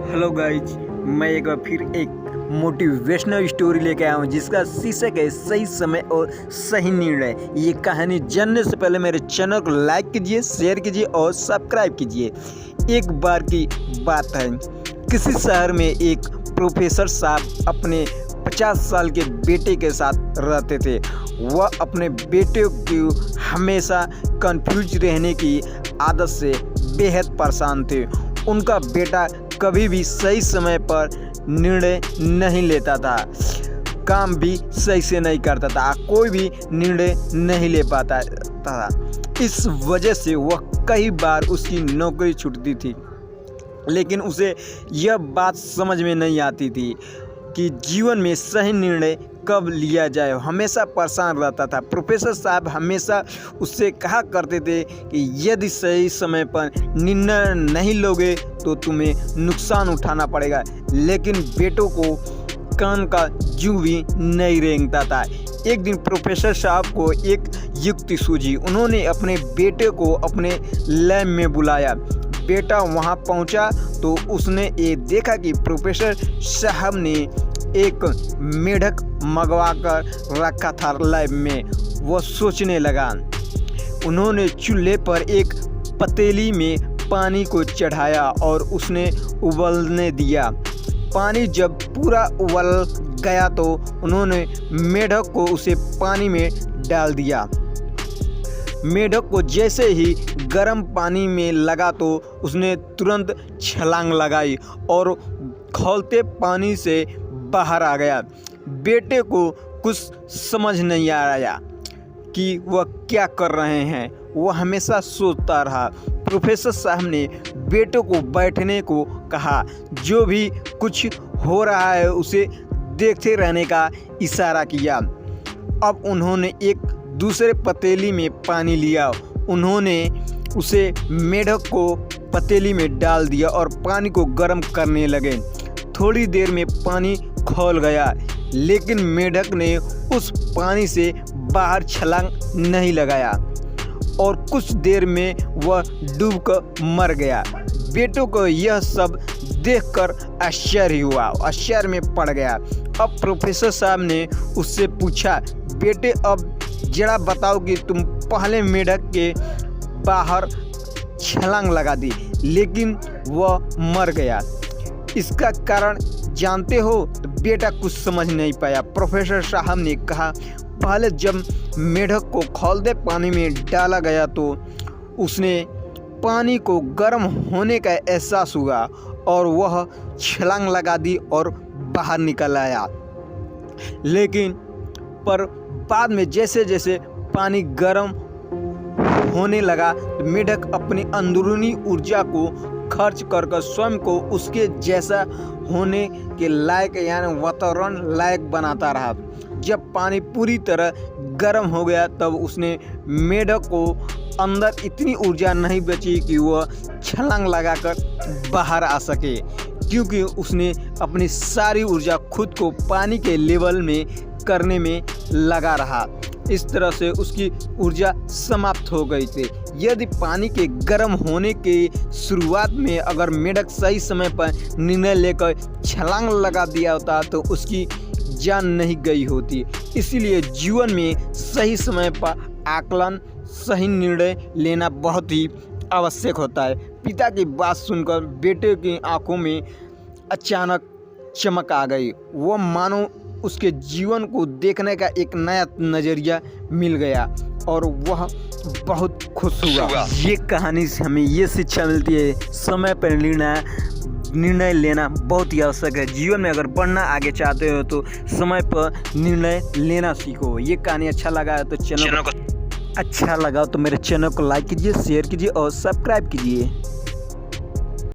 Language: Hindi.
हेलो गाइज, मैं एक बार फिर एक मोटिवेशनल स्टोरी लेके आया हूँ जिसका शीर्षक है सही समय और सही निर्णय। ये कहानी जानने से पहले मेरे चैनल को लाइक कीजिए, शेयर कीजिए और सब्सक्राइब कीजिए। एक बार की बात है, किसी शहर में एक प्रोफेसर साहब अपने 50 साल के बेटे के साथ रहते थे। वह अपने बेटे को हमेशा कंफ्यूज रहने की आदत से बेहद परेशान थे। उनका बेटा कभी भी सही समय पर निर्णय नहीं लेता था, काम भी सही से नहीं करता था, कोई भी निर्णय नहीं ले पाता था। इस वजह से वह कई बार उसकी नौकरी छूटती थी। लेकिन उसे यह बात समझ में नहीं आती थी कि जीवन में सही निर्णय कब लिया जाए। हमेशा परेशान रहता था। प्रोफेसर साहब हमेशा उससे कहा करते थे कि यदि सही समय पर निर्णय नहीं लोगे तो तुम्हें नुकसान उठाना पड़ेगा। लेकिन बेटों को कान का जू भी नहीं रेंगता था। एक दिन प्रोफेसर साहब को एक युक्ति सूझी। उन्होंने अपने बेटे को अपने लैब में बुलाया। बेटा वहां पहुंचा तो उसने ये देखा कि प्रोफेसर साहब ने एक मेढक मंगवा कर रखा था लैब में। वह सोचने लगा। उन्होंने चूल्हे पर एक पतीली में पानी को चढ़ाया और उसने उबलने दिया। पानी जब पूरा उबल गया तो उन्होंने मेढक को उसे पानी में डाल दिया। मेढक को जैसे ही गर्म पानी में लगा तो उसने तुरंत छलांग लगाई और खौलते पानी से बाहर आ गया। बेटे को कुछ समझ नहीं आया कि वह क्या कर रहे हैं। वह हमेशा सोचता रहा। प्रोफेसर साहब ने बेटे को बैठने को कहा। जो भी कुछ हो रहा है उसे देखते रहने का इशारा किया। अब उन्होंने एक दूसरे पतीली में पानी लिया। उन्होंने उसे मेढक को पतीली में डाल दिया और पानी को गर्म करने लगे। थोड़ी देर में पानी खौल गया, लेकिन मेढक ने उस पानी से बाहर छलांग नहीं लगाया और कुछ देर में वह डूबकर मर गया। बेटों को यह सब देखकर आश्चर्य हुआ, आश्चर्य में पड़ गया। अब प्रोफेसर साहब ने उससे पूछा, बेटे अब जरा बताओ कि तुम पहले मेढक के बाहर छलांग लगा दी लेकिन वह मर गया, इसका कारण जानते हो? तो बेटा कुछ समझ नहीं पाया। प्रोफेसर साहब ने कहा, पहले जब मेढक को खौलते पानी में डाला गया तो उसने पानी को गर्म होने का एहसास हुआ और वह छलांग लगा दी और बाहर निकल आया। लेकिन पर बाद में जैसे जैसे पानी गर्म होने लगा तो मेढक अपनी अंदरूनी ऊर्जा को खर्च कर स्वयं को उसके जैसा होने के लायक यानी वातावरण लायक बनाता रहा। जब पानी पूरी तरह गर्म हो गया तब उसने मेढक को अंदर इतनी ऊर्जा नहीं बची कि वह छलांग लगाकर बाहर आ सके, क्योंकि उसने अपनी सारी ऊर्जा खुद को पानी के लेवल में करने में लगा रहा। इस तरह से उसकी ऊर्जा समाप्त हो गई थी। यदि पानी के गर्म होने की शुरुआत में अगर मेढक सही समय पर निर्णय लेकर छलांग लगा दिया होता तो उसकी जान नहीं गई होती। इसीलिए जीवन में सही समय पर आकलन, सही निर्णय लेना बहुत ही आवश्यक होता है। पिता की बात सुनकर बेटे की आंखों में अचानक चमक आ गई। वह मानो उसके जीवन को देखने का एक नया नज़रिया मिल गया और वह बहुत खुश हुआ। ये कहानी से हमें ये शिक्षा मिलती है, समय पर निर्णय लेना बहुत ही आवश्यक है। जीवन में अगर बढ़ना आगे चाहते हो तो समय पर निर्णय लेना सीखो। ये कहानी अच्छा लगा तो मेरे चैनल को लाइक कीजिए, शेयर कीजिए और सब्सक्राइब कीजिए।